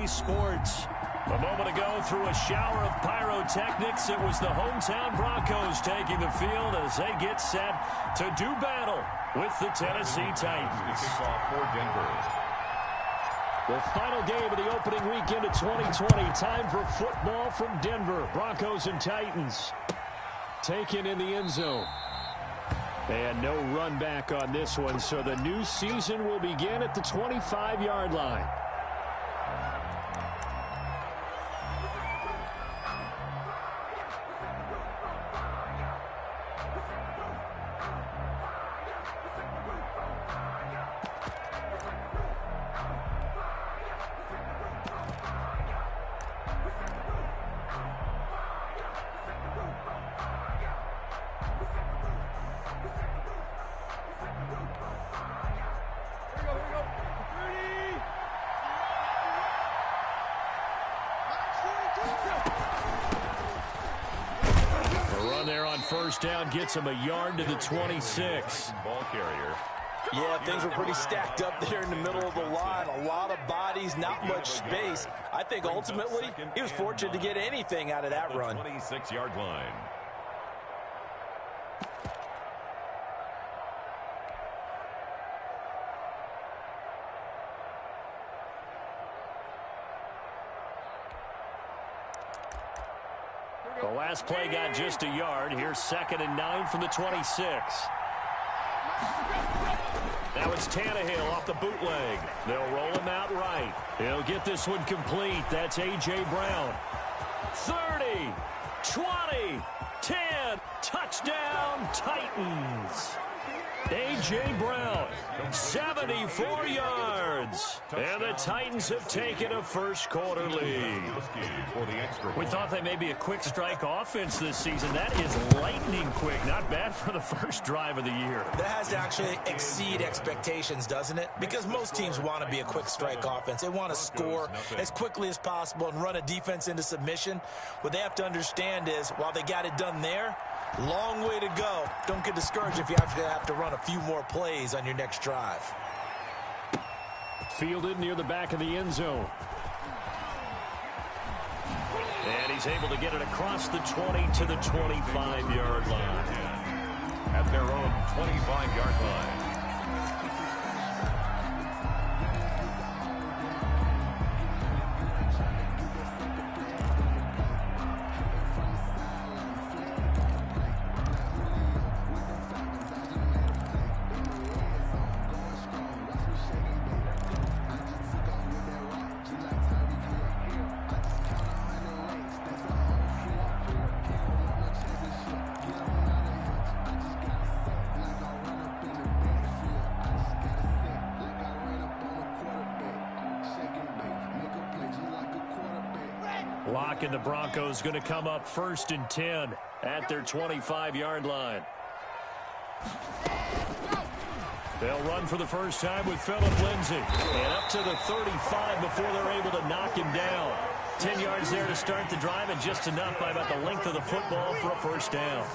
CBS Sports. A moment ago, through a shower of pyrotechnics, it was the hometown Broncos taking the field as they get set to do battle with the Tennessee Titans. For Denver. The final game of the opening weekend of 2020. Time for football from Denver. Broncos and Titans taken in the end zone. And no run back on this one, so the new season will begin at the 25-yard line. First down gets him a yard to the 26. Ball carrier. Yeah, things were pretty stacked up there in the middle of the line. A lot of bodies, not much space. I think ultimately he was fortunate to get anything out of that run. 26-yard line. The last play got just a yard. Here's 2nd and 9 from the 26. Now it's Tannehill off the bootleg. They'll roll him out right. He'll get this one complete. That's A.J. Brown. 30, 20, 10. Touchdown, Titans. A.J. Brown, 74 yards. And the Titans have taken a first-quarter lead. We thought they may be a quick strike offense this season. That is lightning quick. Not bad for the first drive of the year. That has to actually exceed expectations, doesn't it? Because most teams want to be a quick strike offense. They want to score as quickly as possible and run a defense into submission. What they have to understand is, while they got it done there, long way to go. Don't get discouraged if you actually have to run a few more plays on your next drive. Fielded near the back of the end zone. And he's able to get it across the 20 to the 25-yard line. At their own 25-yard line. And the Broncos going to come up 1st and 10 at their 25-yard line. They'll run for the first time with Phillip Lindsay. And up to the 35 before they're able to knock him down. 10 yards there to start the drive, and just enough by about the length of the football for a first down.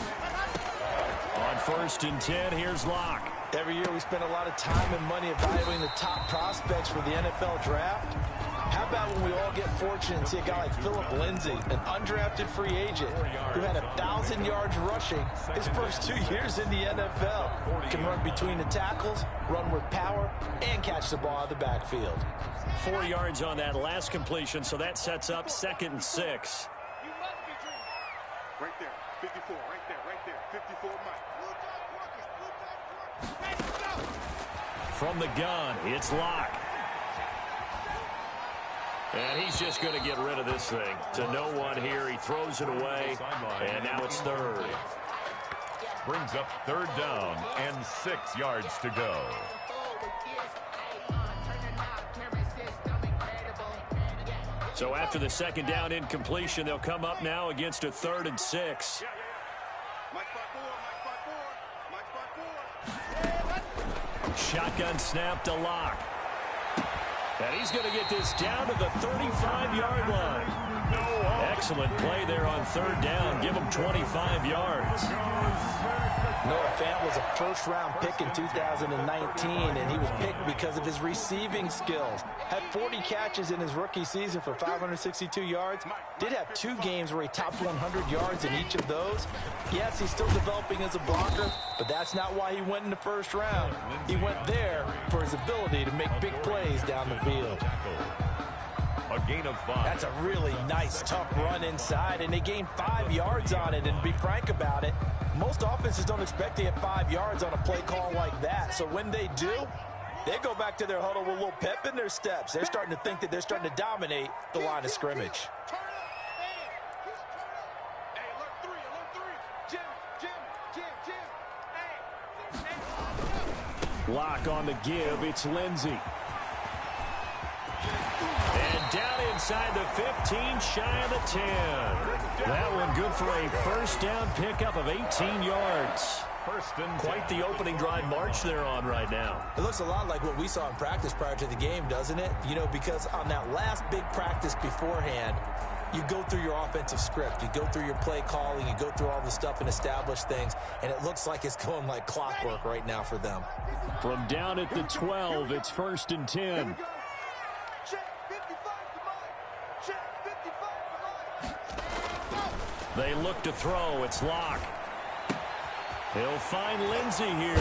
On 1st and 10, here's Locke. Every year we spend a lot of time and money evaluating the top prospects for the NFL draft. How about when we all get fortunate and see a guy like Phillip Lindsay, an undrafted free agent who had 1,000 yards rushing his first 2 years in the NFL. Can run between the tackles, run with power, and catch the ball out of the backfield. 4 yards on that last completion, so that sets up 2nd and 6. Right there, 54, right there, 54 Mike. From the gun, it's Locke. And he's just going to get rid of this thing. To no one here. He throws it away. And now it's 3rd. Brings up 3rd down and 6 yards to go. So after the 2nd down incompletion, they'll come up now against a 3rd and 6. Shotgun snap to Locke. And he's going to get this down to the 35-yard line. excellent play there on third down. Give him 25 yards. Noah Fant was a first-round pick in 2019, and he was picked because of his receiving skills. Had 40 catches in his rookie season for 562 yards. Did have 2 games where he topped 100 yards in each of those. Yes, he's still developing as a blocker, but that's not why he went in the first round. He went there for his ability to make big plays down the field. A gain of 5. That's a really nice, tough run inside, and they gained 5 yards on it. And to be frank about it, most offenses don't expect to get 5 yards on a play call like that. So when they do, they go back to their huddle with a little pep in their steps. They're starting to think that they're starting to dominate the line of scrimmage. Lock on the give. It's Lindsey. And down inside the 15, shy of the 10. That one good for a first down pickup of 18 yards. Quite the opening drive march they're on right now. It looks a lot like what we saw in practice prior to the game, doesn't it? You know, because on that last big practice beforehand, you go through your offensive script. You go through your play calling. You go through all the stuff and establish things. And it looks like it's going like clockwork right now for them. From down at the 12, it's 1st and 10. They look to throw. It's Locke. He'll find Lindsey here.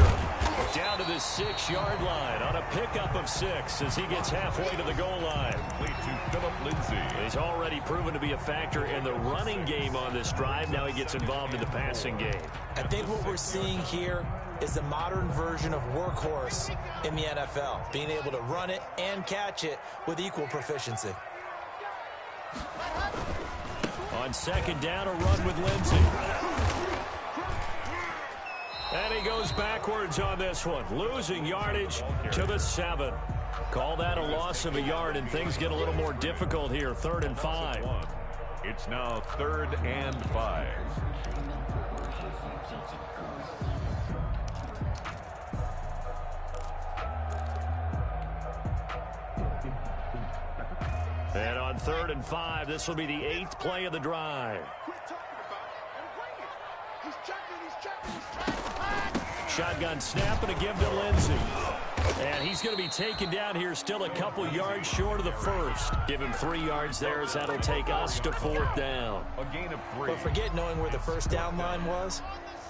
Down to the 6-yard line on a pickup of 6 as he gets halfway to the goal line. Play to Philip Lindsey. He's already proven to be a factor in the running game on this drive. Now he gets involved in the passing game. I think what we're seeing here is the modern version of workhorse in the NFL, being able to run it and catch it with equal proficiency. On 2nd down, a run with Lindsey. And he goes backwards on this one, losing yardage to the 7. Call that a loss of a yard, and things get a little more difficult here. 3rd and 5. It's now 3rd and 5. And on 3rd and 5, this will be the 8th play of the drive. Shotgun snap and a give to Lindsey. And he's going to be taken down here, still a couple yards short of the first. Give him 3 yards there as that'll take us to 4th down. A gain of 3. But forget knowing where the first down line was.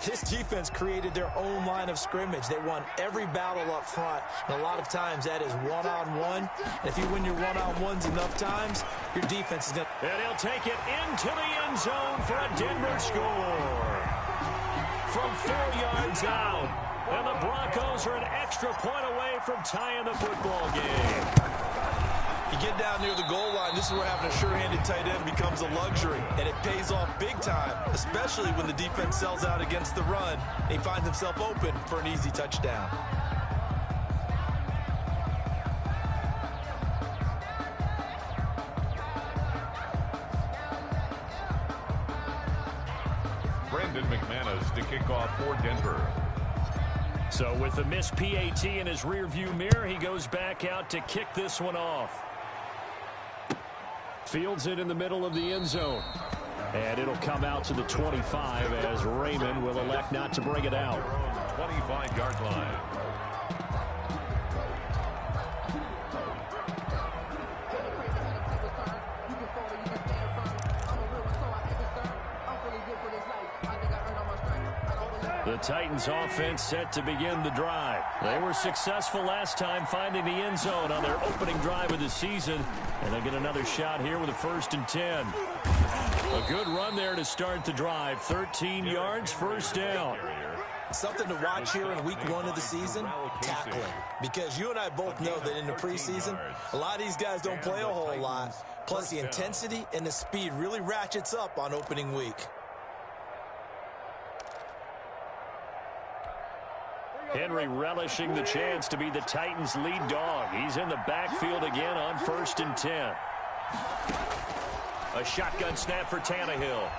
This defense created their own line of scrimmage. They won every battle up front. And a lot of times that is one-on-one. And if you win your one-on-ones enough times, your defense is going to... And he'll take it into the end zone for a Denver score. From 4 yards out. And the Broncos are an extra point away from tying the football game. You get down near the goal line, this is where having a sure-handed tight end becomes a luxury. And it pays off big time, especially when the defense sells out against the run. And he finds himself open for an easy touchdown. Brendan McManus to kick off for Denver. So with the missed PAT in his rearview mirror, he goes back out to kick this one off. Fields it in the middle of the end zone. And it'll come out to the 25 as Raymond will elect not to bring it out. 25-yard line. The Titans offense set to begin the drive. They were successful last time finding the end zone on their opening drive of the season. And they'll get another shot here with a 1st and 10. A good run there to start the drive. 13 yards, 1st down. Something to watch here in week 1 of the season, tackling. Because you and I both know that in the preseason, a lot of these guys don't play a whole lot. Plus the intensity and the speed really ratchets up on opening week. Henry relishing the chance to be the Titans' lead dog. He's in the backfield again on 1st and 10. A shotgun snap for Tannehill.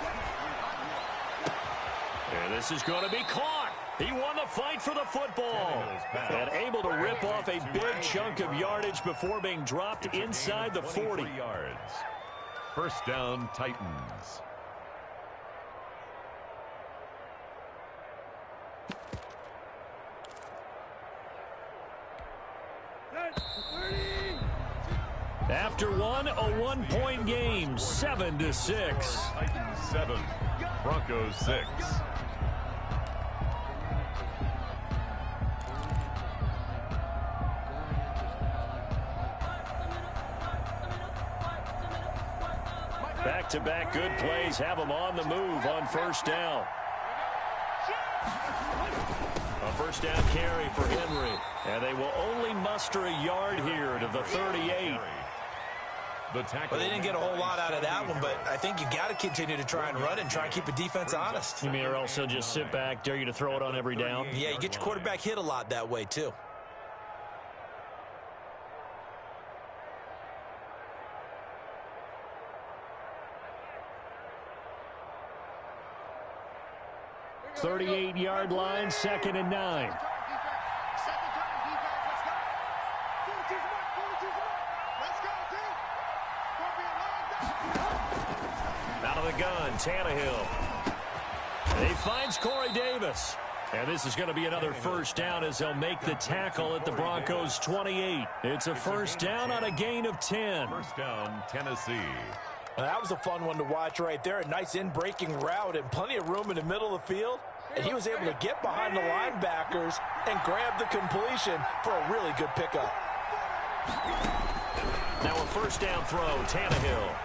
And this is going to be caught. He won the fight for the football. And able to rip off a big chunk of yardage before being dropped inside the 40. First down, Titans. After one, a one-point game, 7-6. Titans 7, Broncos 6. Back-to-back good plays have them on the move on first down. A first down carry for Henry. And they will only muster a yard here to the 38. Well, they didn't get a whole lot out of that one, but I think you got to continue to try and run it and try and keep the defense honest. You mean or else they'll just sit back, dare you to throw it on every down? Yeah, you get your quarterback hit a lot that way, too. .38-yard line, 2nd and 9. Out of the gun, Tannehill. And he finds Corey Davis. And this is going to be another first down as they'll make the tackle at the Broncos' 28. It's a first down on a gain of 10. First down, Tennessee. Well, that was a fun one to watch right there. A nice in-breaking route and plenty of room in the middle of the field. And he was able to get behind the linebackers and grab the completion for a really good pickup. Now a first down throw, Tannehill.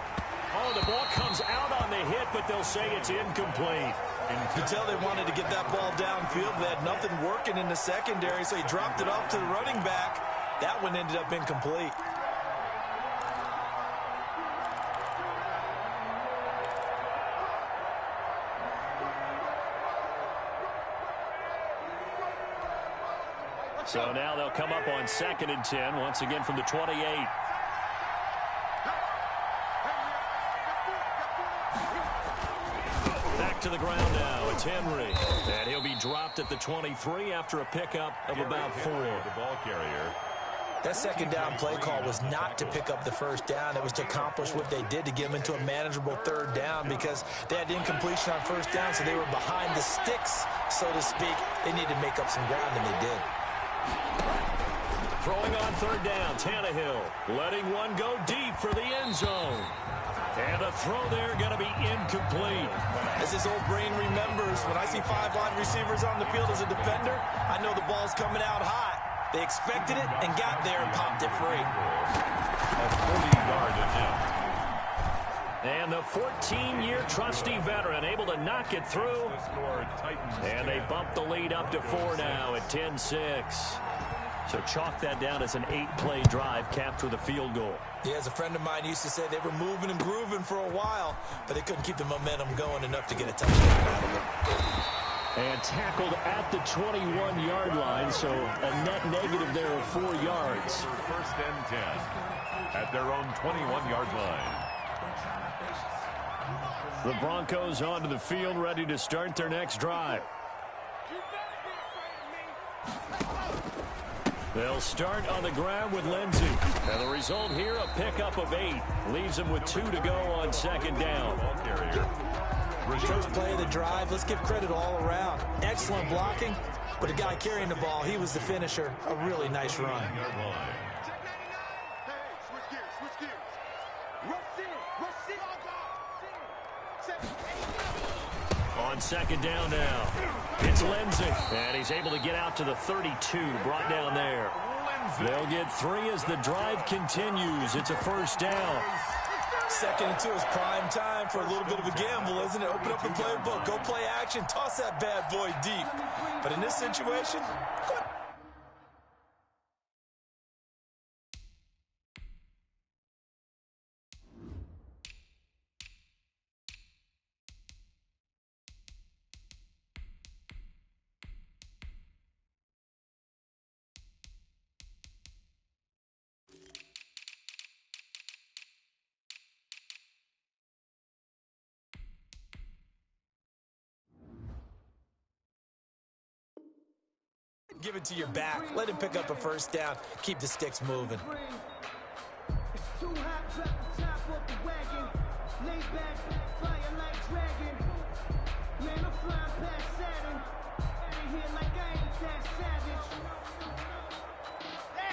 Oh, the ball comes out on the hit, but they'll say it's incomplete. You could tell they wanted to get that ball downfield. They had nothing working in the secondary, so he dropped it off to the running back. That one ended up incomplete. So now they'll come up on 2nd and 10, once again from the 28. Back to the ground now. It's Henry. And he'll be dropped at the 23 after a pickup of about 4. The ball carrier. That second down play call was not to pick up the first down. It was to accomplish what they did to get them into a manageable third down because they had incompletion on first down, so they were behind the sticks, so to speak. They needed to make up some ground, and they did. Throwing on third down, Tannehill letting one go deep for the end zone. And a throw there going to be incomplete. As his old brain remembers, when I see 5 wide receivers on the field as a defender, I know the ball's coming out hot. They expected it and got there and popped it free. A 40-yard attempt. And the 14-year trusty veteran able to knock it through. And they bump the lead up to 4 now at 10-6. So chalk that down as an 8-play drive capped with a field goal. Yeah, as a friend of mine used to say, they were moving and grooving for a while, but they couldn't keep the momentum going enough to get a touchdown out of it. And tackled at the 21-yard line, so a net negative there of 4 yards. First and 10 at their own 21-yard line. The Broncos onto the field, ready to start their next drive. They'll start on the ground with Lindsey. And the result here, a pickup of 8. Leaves them with 2 to go on second down. First play of the drive, let's give credit all around. Excellent blocking, but the guy carrying the ball, he was the finisher. A really nice run. On second down now, it's Lindsey. And he's able to get out to the 32, brought down there. They'll get 3 as the drive continues. It's a first down. 2nd and 2 is prime time for a little bit of a gamble, isn't it? Open up the playbook, go play action, toss that bad boy deep. But in this situation, give it to your back. Let him pick up a first down. Keep the sticks moving.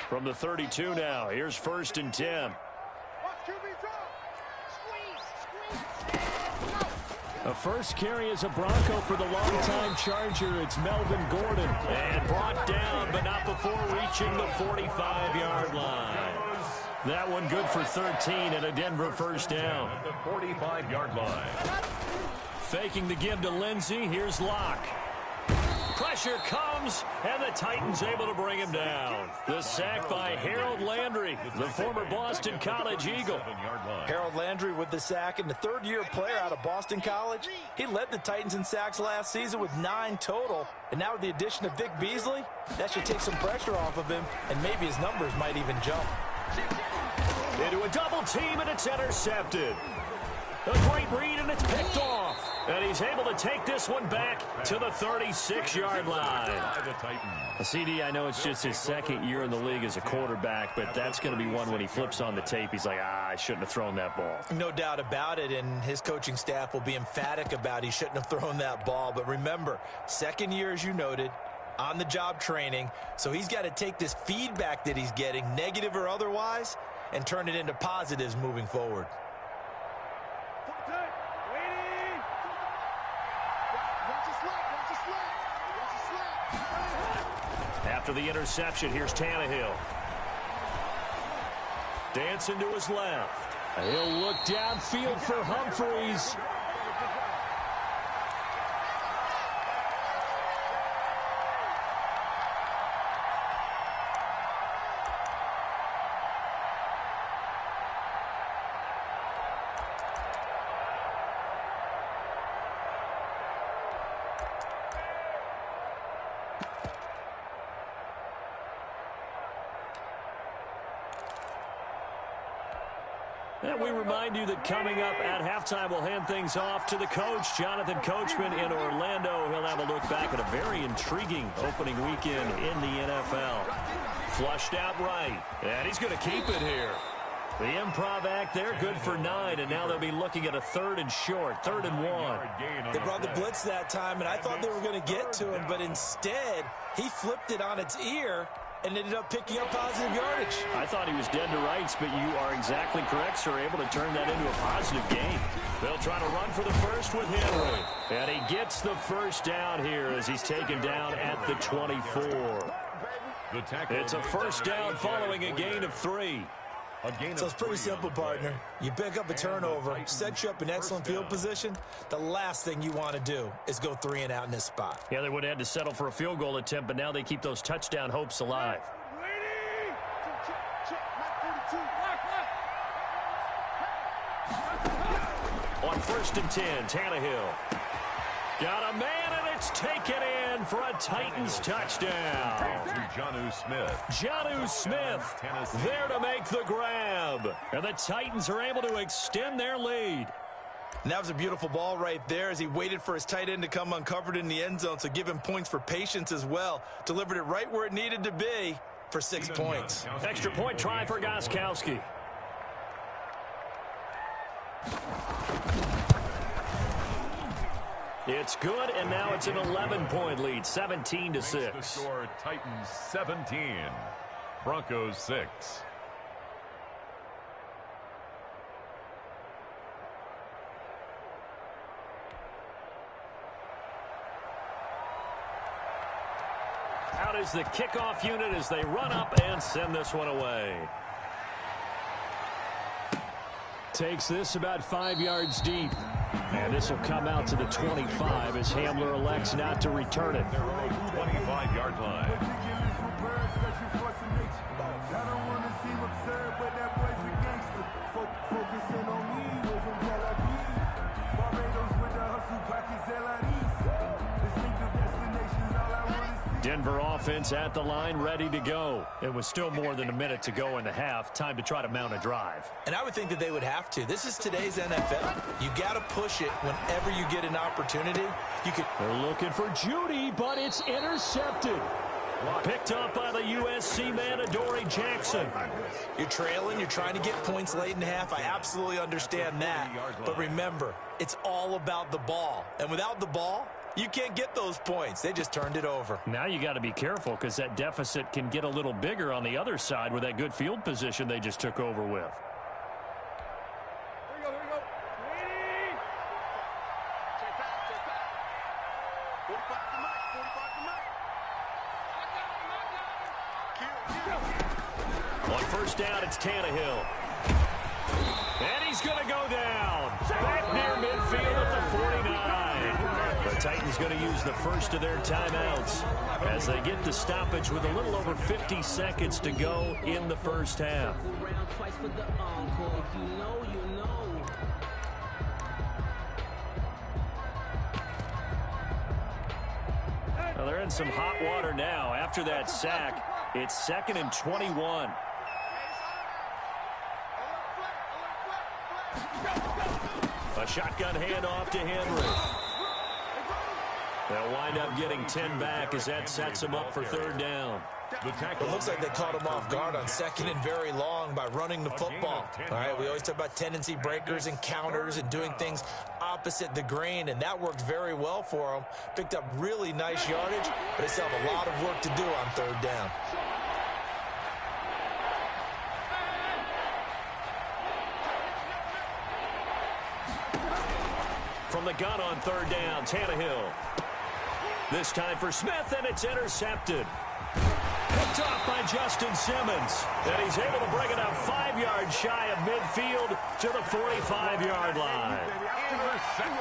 From the 32 now, here's 1st and 10. A first carry is a Bronco for the longtime Charger. It's Melvin Gordon. And brought down, but not before reaching the 45-yard line. That one good for 13 and a Denver first down. At the 45-yard line. Faking the give to Lindsey. Here's Locke. Pressure comes, and the Titans able to bring him down. The sack by Harold Landry, the former Boston College Eagle. Harold Landry with the sack, and the third-year player out of Boston College. He led the Titans in sacks last season with 9 total. And now with the addition of Vic Beasley, that should take some pressure off of him, and maybe his numbers might even jump. Into a double team, and it's intercepted. A great read, and it's picked off. And he's able to take this one back to the 36-yard line. CD, I know it's just his second year in the league as a quarterback, but that's going to be one when he flips on the tape. He's like, I shouldn't have thrown that ball. No doubt about it, and his coaching staff will be emphatic about he shouldn't have thrown that ball. But remember, second year, as you noted, on-the-job training, so he's got to take this feedback that he's getting, negative or otherwise, and turn it into positives moving forward. After the interception, here's Tannehill. Dancing to his left. He'll look downfield for Humphreys. And we remind you that coming up at halftime, we'll hand things off to the coach, Jonathan Coachman in Orlando. He'll have a look back at a very intriguing opening weekend in the NFL. Flushed out right, and he's going to keep it here. The improv act there, good for 9, and now they'll be looking at a 3rd and short, 3rd and 1. They brought the blitz that time, and I thought they were going to get to him, but instead, he flipped it on its ear and ended up picking up positive yardage. I thought he was dead to rights, but you are exactly correct, sir. Able to turn that into a positive gain. They'll try to run for the first with Henry. And he gets the first down here as he's taken down at the 24. It's a first down following a gain of 3. So it's pretty simple, partner. You pick up a turnover, set you up in excellent field position. The last thing you want to do is go 3 and out in this spot. Yeah, they would have had to settle for a field goal attempt, but now they keep those touchdown hopes alive. On 1st and 10, Tannehill. Got a man, and it's taken in for a Titans touchdown. Jonnu Smith. Jonnu Smith there to make the grab. And the Titans are able to extend their lead. And that was a beautiful ball right there as he waited for his tight end to come uncovered in the end zone, so give him points for patience as well. Delivered it right where it needed to be for 6 points. Extra point try for Gostkowski. It's good, and now it's an 11-point lead, 17-6. The score, Titans 17, Broncos 6. Out is the kickoff unit as they run up and send this one away. Takes this about 5 yards deep. And this will come out to the 25 as Hamler elects not to return it. Their own 25-yard line. Denver offense at the line, ready to go. It was still more than a minute to go in the half. Time to try to mount a drive. And I would think that they would have to. This is today's NFL. You got to push it whenever you get an opportunity. They're looking for Judy, but it's intercepted. Picked up by the USC man, Adoree Jackson. You're trailing, you're trying to get points late in half. I absolutely understand that. But remember, it's all about the ball. And without the ball, you can't get those points. They just turned it over. Now you got to be careful because that deficit can get a little bigger on the other side with that good field position they just took over with. Here we go. Ready? Check back. 45 to Mike. On first down, it's Tannehill. And he's going to go down. Back near midfield at the 49. The Titans going to use the first of their timeouts as they get the stoppage with a little over 50 seconds to go in the first half. Well, they're in some hot water now. After that sack, it's 2nd and 21. A shotgun handoff to Henry. They'll wind up getting 10 back as that sets them up for 3rd down. It looks like they caught him off guard on 2nd and very long by running the football. All right, we always talk about tendency breakers and counters and doing things opposite the grain, and that worked very well for them. Picked up really nice yardage, but they still have a lot of work to do on 3rd down. From the gun on 3rd down, Tannehill. This time for Smith, and it's intercepted. Picked off by Justin Simmons. And he's able to bring it up 5 yards shy of midfield to the 45-yard line.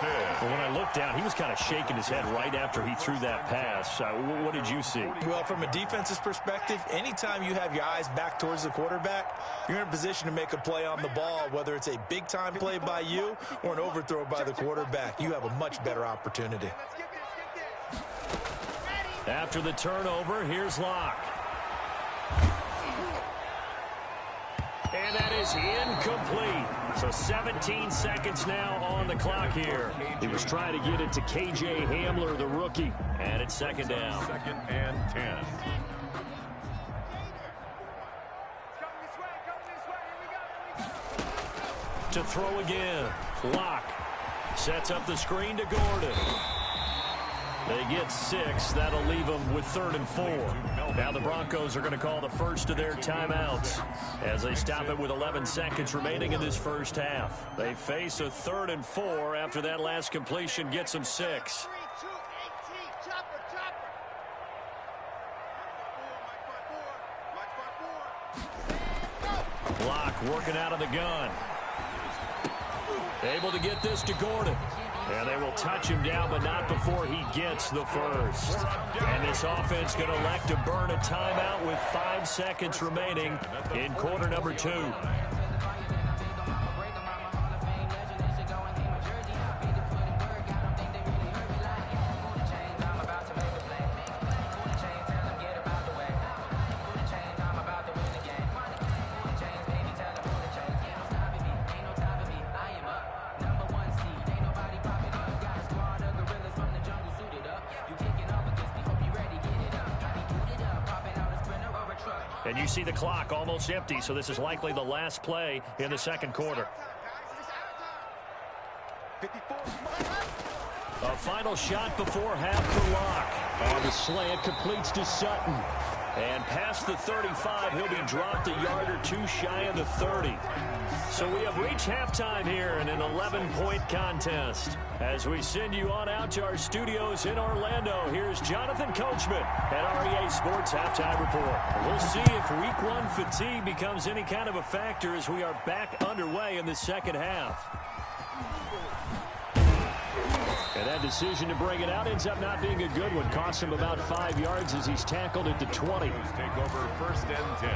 Well, when I looked down, he was kind of shaking his head right after he threw that pass. What did you see? Well, from a defense's perspective, anytime you have your eyes back towards the quarterback, you're in a position to make a play on the ball, whether it's a big-time play by you or an overthrow by the quarterback. You have a much better opportunity. After the turnover, here's Locke. And that is incomplete. So 17 seconds now on the clock here. He was trying to get it to K.J. Hamler, the rookie. And it's 2nd down. 2nd and 10. To throw again. Locke sets up the screen to Gordon. They get 6. That'll leave them with 3rd and 4. Now the Broncos are going to call the first of their timeouts as they stop it with 11 seconds remaining in this first half. They face a 3rd and 4 after that last completion gets them 6. Locke working out of the gun. Able to get this to Gordon. And they will touch him down, but not before he gets the first. And this offense going to elect to burn a timeout with 5 seconds remaining in quarter number 2. And you see the clock almost empty, so this is likely the last play in the 2nd quarter. A final shot before half for Locke. On the slant, completes to Sutton. And past the 35, he'll be dropped a yard or 2 shy of the 30. So we have reached halftime here in an 11-point contest. As we send you on out to our studios in Orlando, here's Jonathan Coachman at REA Sports Halftime Report. We'll see if Week 1 fatigue becomes any kind of a factor as we are back underway in the second half. And that decision to bring it out ends up not being a good one. Costs him about 5 yards as he's tackled at the 20. Take over 1st and 10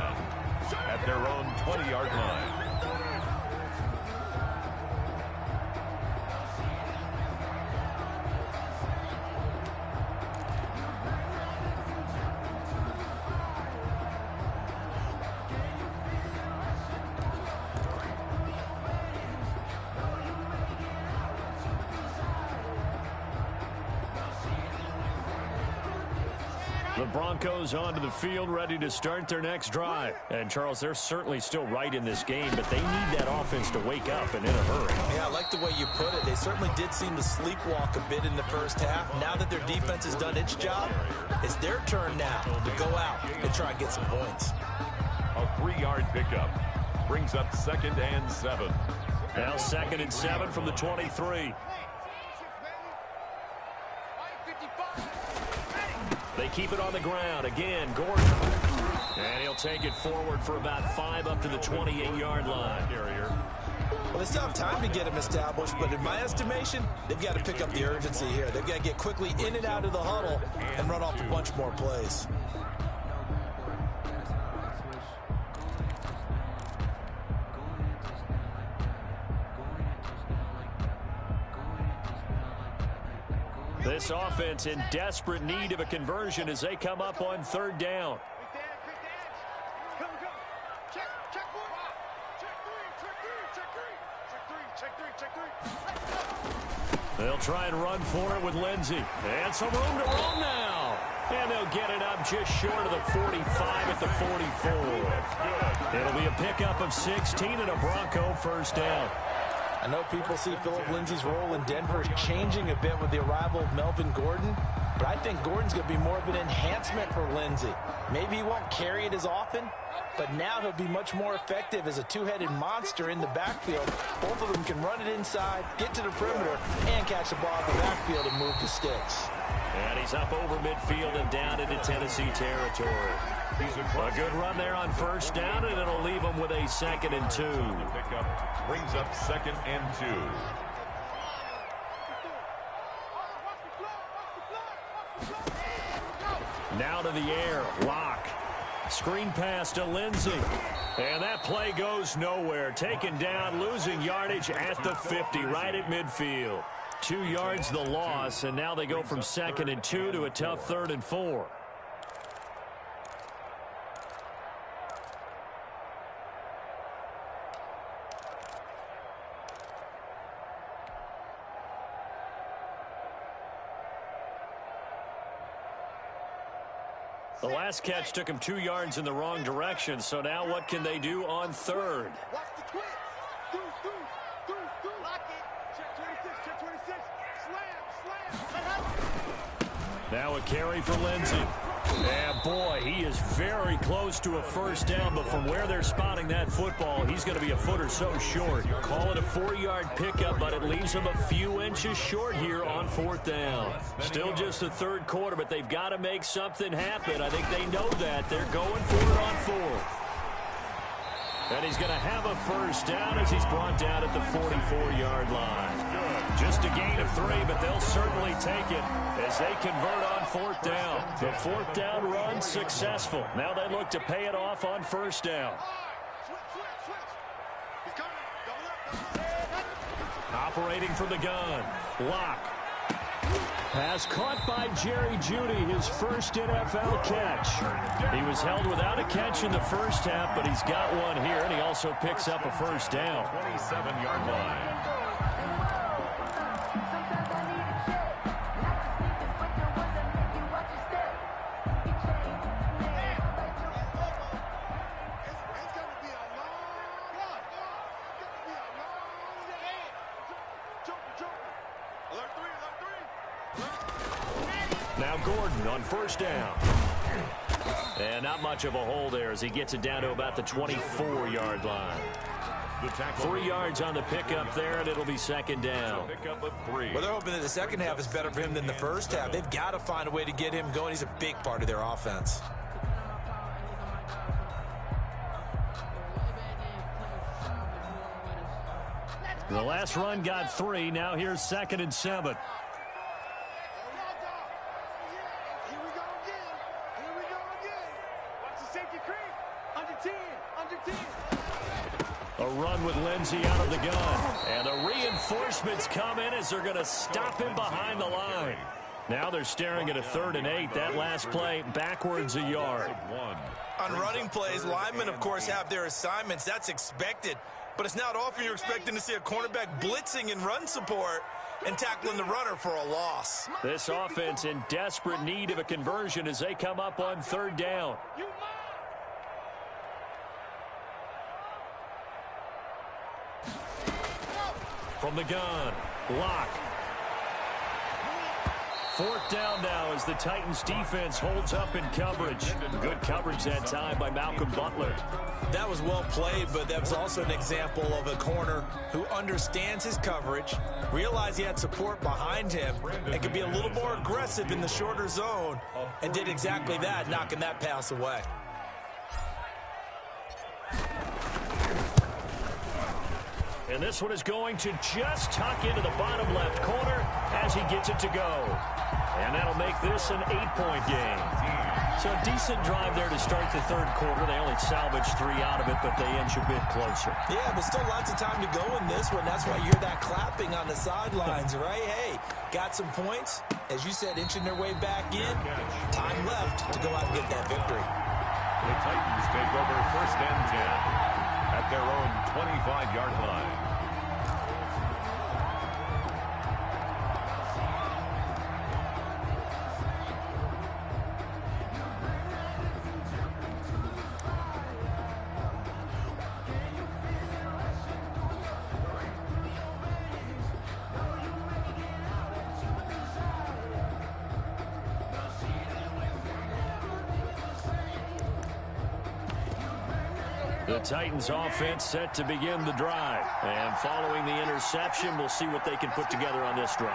at their own 20-yard line. The Broncos onto the field, ready to start their next drive. And, Charles, they're certainly still right in this game, but they need that offense to wake up and in a hurry. Yeah, I like the way you put it. They certainly did seem to sleepwalk a bit in the first half. Now that their defense has done its job, it's their turn now to go out and try and get some points. A 3-yard pickup brings up 2nd and 7. Now 2nd and 7 from the 23. They keep it on the ground. Again, Gordon. And he'll take it forward for about 5 up to the 28-yard line. Well, they still have time to get him established, but in my estimation, they've got to pick up the urgency here. They've got to get quickly in and out of the huddle and run off a bunch more plays. This offense in desperate need of a conversion as they come up on 3rd down. They'll try and run for it with Lindsey. And some room to roam now. And they'll get it up just short of the 45 at the 44. It'll be a pickup of 16 and a Bronco first down. I know people see Philip Lindsay's role in Denver changing a bit with the arrival of Melvin Gordon, but I think Gordon's going to be more of an enhancement for Lindsay. Maybe he won't carry it as often, but now he'll be much more effective as a two-headed monster in the backfield. Both of them can run it inside, get to the perimeter, and catch the ball in the backfield and move the sticks. And he's up over midfield and down into Tennessee territory. A good run there on first down, and it'll leave him with a 2nd and 2. Pickup brings up 2nd and 2. Now to the air, Locke. Screen pass to Lindsey. And that play goes nowhere. Taken down, losing yardage at the 50, right at midfield. 2 yards the loss, and now they go from 2nd and 2 to a tough 3rd and 4. The last catch took him 2 yards in the wrong direction, so now what can they do on 3rd? Watch the twitch. Lock it. Check 26, check 26. Slam. Now a carry for Lindsey. And boy, he is very close to a first down, but from where they're spotting that football, he's going to be a foot or so short. Call it a 4-yard pickup, but it leaves him a few inches short here on 4th down. Still just the 3rd quarter, but they've got to make something happen. I think they know that. They're going for it on 4th. And he's going to have a first down as he's brought down at the 44-yard line. Just a gain of 3, but they'll certainly take it as they convert on 4th down. The 4th down run successful. Now they look to pay it off on first down. Operating from the gun. Locke. Pass caught by Jerry Jeudy, his first NFL catch. He was held without a catch in the first half, but he's got one here, and he also picks up a first down. 27-yard line. Now Gordon on first down. And not much of a hole there as he gets it down to about the 24-yard line. 3 yards on the pickup there, and it'll be 2nd down. Well, they're hoping that the second half is better for him than the first half. They've got to find a way to get him going. He's a big part of their offense. The last run got 3. Now here's 2nd and 7. A run with Lindsey out of the gun. And the reinforcements come in as they're going to stop him behind the line. Now they're staring at a 3rd and 8. That last play backwards a yard. On running plays, linemen, of course, have their assignments. That's expected. but it's not often you're expecting to see a cornerback blitzing in run support and tackling the runner for a loss. This offense in desperate need of a conversion as they come up on third down. From the gun, Locke. Fourth down now as the Titans defense holds up in coverage. Good coverage that time by Malcolm Butler. That was well played, but that was also an example of a corner who understands his coverage, realized he had support behind him, and could be a little more aggressive in the shorter zone, and did exactly that, knocking that pass away. And this one is going to just tuck into the bottom left corner as he gets it to go. And that'll make this an 8-point game. So a decent drive there to start the third quarter. They only salvaged 3 out of it, but they inch a bit closer. Yeah, but still lots of time to go in this one. That's why you hear that clapping on the sidelines, right? Hey, got some points. As you said, inching their way back in. Time left to go out and get that victory. The Titans take over first and 10 at their own 25-yard line. The Titans offense set to begin the drive. And following the interception, we'll see what they can put together on this drive.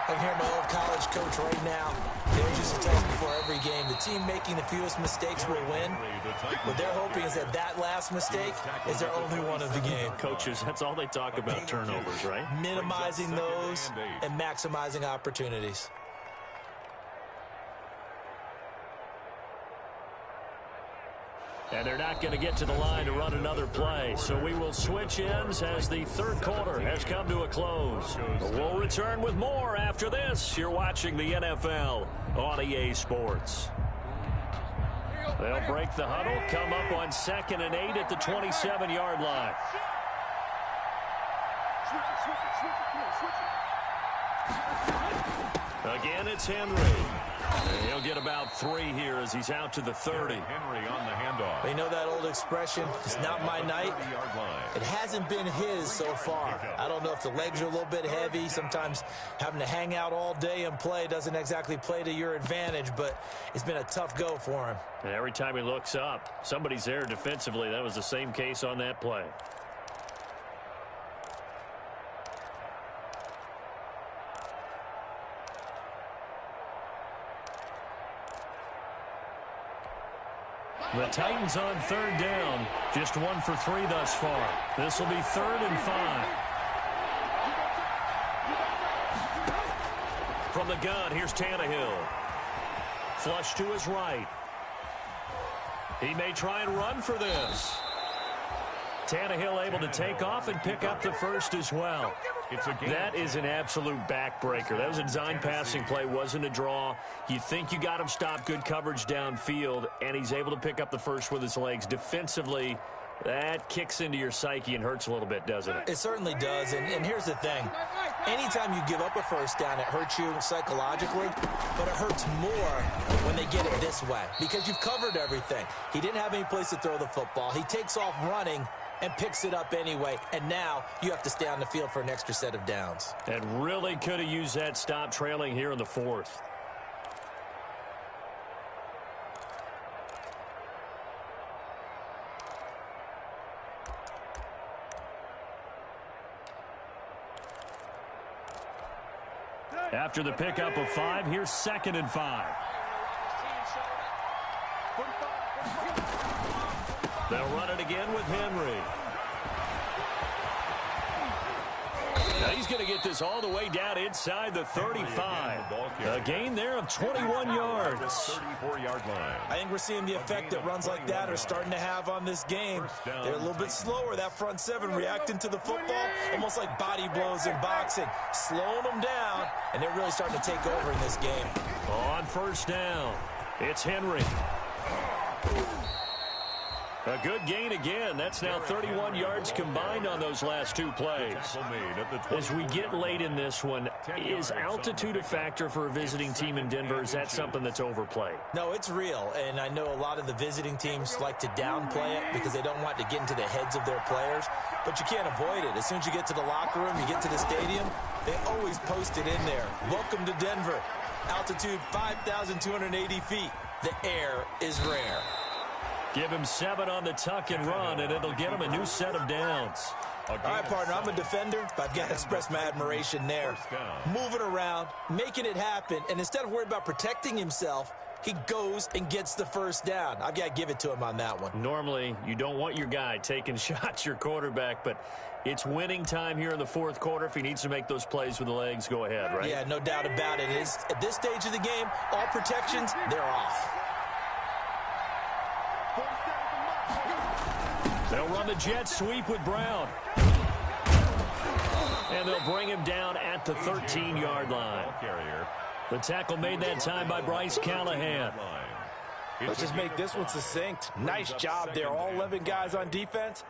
I can hear my old college coach right now. They used to tell us before every game, the team making the fewest mistakes will win. What they're hoping is that last mistake is their only one of the game. Coaches, that's all they talk about, turnovers, right? Minimizing those and maximizing opportunities. And they're not going to get to the line to run another play. So we will switch ends as the third quarter has come to a close. We'll return with more after this. You're watching the NFL on EA Sports. They'll break the huddle, come up on 2nd and 8 at the 27-yard line. Again, it's Henry. And he'll get about 3 here as he's out to the 30. Henry on the handoff. You know that old expression, it's not my night? It hasn't been his so far. I don't know if the legs are a little bit heavy. Sometimes having to hang out all day and play doesn't exactly play to your advantage, but it's been a tough go for him. And every time he looks up, somebody's there defensively. That was the same case on that play. The Titans on 3rd down. Just 1 for 3 thus far. This will be 3rd and 5. From the gun, here's Tannehill. Flush to his right. He may try and run for this. Tannehill able to take off and pick up the first as well. That is an absolute backbreaker. That was a design passing play, wasn't a draw. You think you got him stopped, good coverage downfield, and he's able to pick up the first with his legs. Defensively, that kicks into your psyche and hurts a little bit, doesn't it? It certainly does, and here's the thing. Anytime you give up a first down, it hurts you psychologically, but it hurts more when they get it this way because you've covered everything. He didn't have any place to throw the football. He takes off running and picks it up anyway, and now you have to stay on the field for an extra set of downs. And really could have used that stop trailing here in the 4th. After the pickup of 5, here's 2nd and 5. They'll run it again with Henry. Now he's going to get this all the way down inside the 35. A gain there of 21 yards. 34-yard line. I think we're seeing the effect that runs like that are starting to have on this game. They're a little bit slower, that front 7 reacting to the football, almost like body blows in boxing, slowing them down, and they're really starting to take over in this game. On 1st down, it's Henry. A good gain again. That's now 31 yards combined on those last two plays. As we get late in this one, is altitude a factor for a visiting team in Denver? Is that something that's overplayed? No, it's real, and I know a lot of the visiting teams like to downplay it because they don't want to get into the heads of their players, but you can't avoid it. As soon as you get to the locker room, you get to the stadium, they always post it in there. Welcome to Denver. Altitude 5,280 feet. The air is rare. Give him 7 on the tuck and run, and it'll get him a new set of downs. All right, partner, I'm a defender, but I've got to express my admiration there. Moving around, making it happen, and instead of worrying about protecting himself, he goes and gets the first down. I've got to give it to him on that one. Normally, you don't want your guy taking shots, your quarterback, but it's winning time here in the fourth quarter. If he needs to make those plays with the legs, go ahead, right? Yeah, no doubt about it. At this stage of the game, all protections, they're off. They'll run the jet sweep with Brown. And they'll bring him down at the 13-yard line. The tackle made that time by Bryce Callahan. Let's just make this one succinct. Nice job there. All 11 guys on defense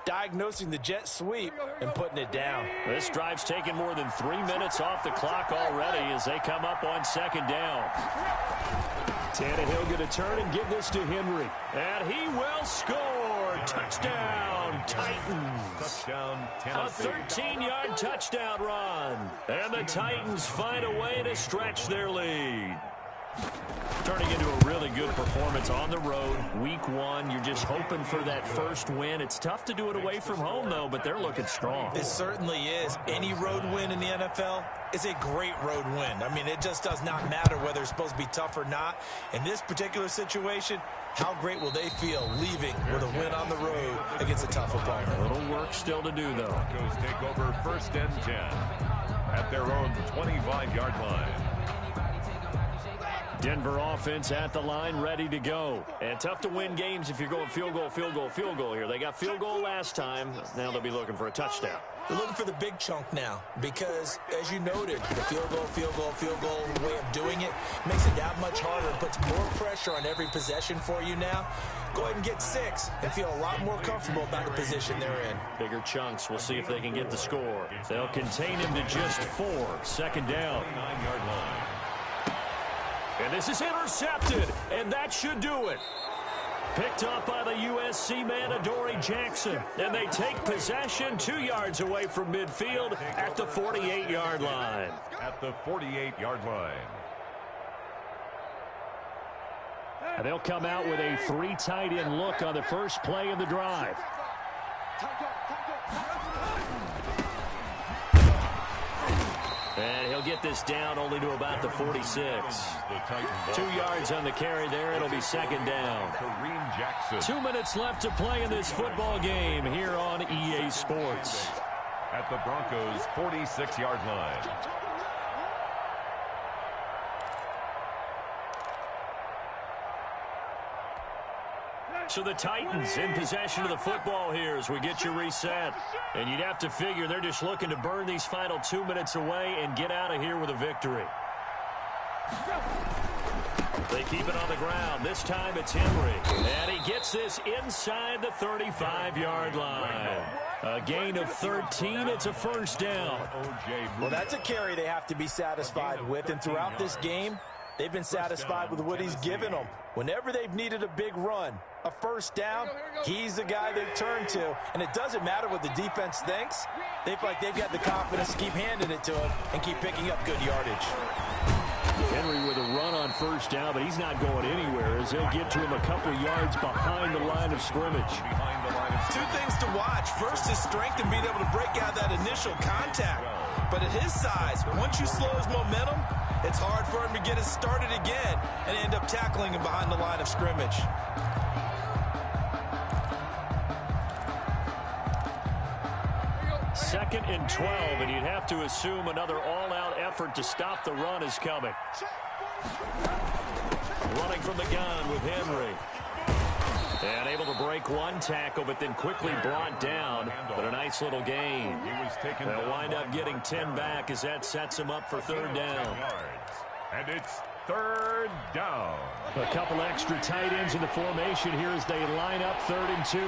diagnosing the jet sweep and putting it down. This drive's taken more than 3 minutes off the clock already as they come up on second down. Tannehill going to turn and give this to Henry. And he will score. Touchdown, Titans. Touchdown, A Tennessee. 13-yard touchdown run. And the Titans find a way to stretch their lead. Turning into a really good performance on the road. Week 1, you're just hoping for that first win. It's tough to do it away from home, though, but they're looking strong. It certainly is. Any road win in the NFL is a great road win. I mean, it just does not matter whether it's supposed to be tough or not. In this particular situation, how great will they feel leaving with a win on the road against a tough opponent? A little work still to do, though. Broncos take over first and 10 at their own 25-yard line. Denver offense at the line, ready to go. And tough to win games if you're going field goal, field goal, field goal here. They got field goal last time. Now they'll be looking for a touchdown. They're looking for the big chunk now because, as you noted, the field goal way of doing it makes it that much harder and puts more pressure on every possession for you now. Go ahead and get 6 and feel a lot more comfortable about the position they're in. Bigger chunks. We'll see if they can get the score. They'll contain him to just 4. Second down. 9-yard line. And this is intercepted, and that should do it. Picked up by the USC man, Adoree Jackson. And they take possession 2 yards away from midfield at the 48-yard line. At the 48-yard line. And they'll come out with a 3 tight end look on the first play of the drive. And he'll get this down only to about the 46. 2 yards on the carry there. It'll be second down. 2 minutes left to play in this football game here on EA Sports. At the Broncos' 46-yard line. So the Titans in possession of the football here as we get you reset. And you'd have to figure they're just looking to burn these final 2 minutes away and get out of here with a victory. They keep it on the ground. This time it's Henry. And he gets this inside the 35-yard line. A gain of 13. It's a first down. Well, that's a carry they have to be satisfied with. And throughout this game, they've been satisfied with what he's given them. Whenever they've needed a big run, a first down, he's the guy they've turned to. And it doesn't matter what the defense thinks. They feel like they've got the confidence to keep handing it to him and keep picking up good yardage. Henry with a run on first down, but he's not going anywhere as they'll get to him a couple yards behind the line of scrimmage. 2 things to watch. First, his strength and being able to break out that initial contact. But at his size, once you slow his momentum, it's hard for him to get it started again and end up tackling him behind the line of scrimmage. Second and 12, and you'd have to assume another all-out effort to stop the run is coming. Running from the gun with Henry. And able to break 1 tackle, but then quickly brought down. But a nice little gain. They'll wind up getting 10 back as that sets him up for third down. And it's third down. A couple extra tight ends in the formation here as they line up 3rd and 2.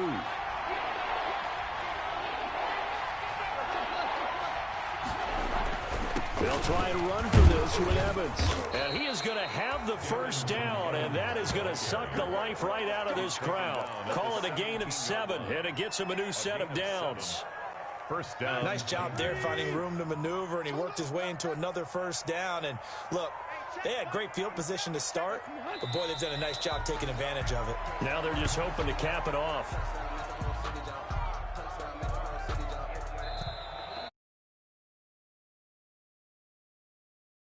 They'll try and run for this with Evans. And he is going to have the first down, and that is going to suck the life right out of this crowd. Call it a gain of 7, and it gets him a new set of downs. First down. Nice job there finding room to maneuver, and he worked his way into another first down. And look, they had great field position to start, but boy, they've done a nice job taking advantage of it. Now they're just hoping to cap it off.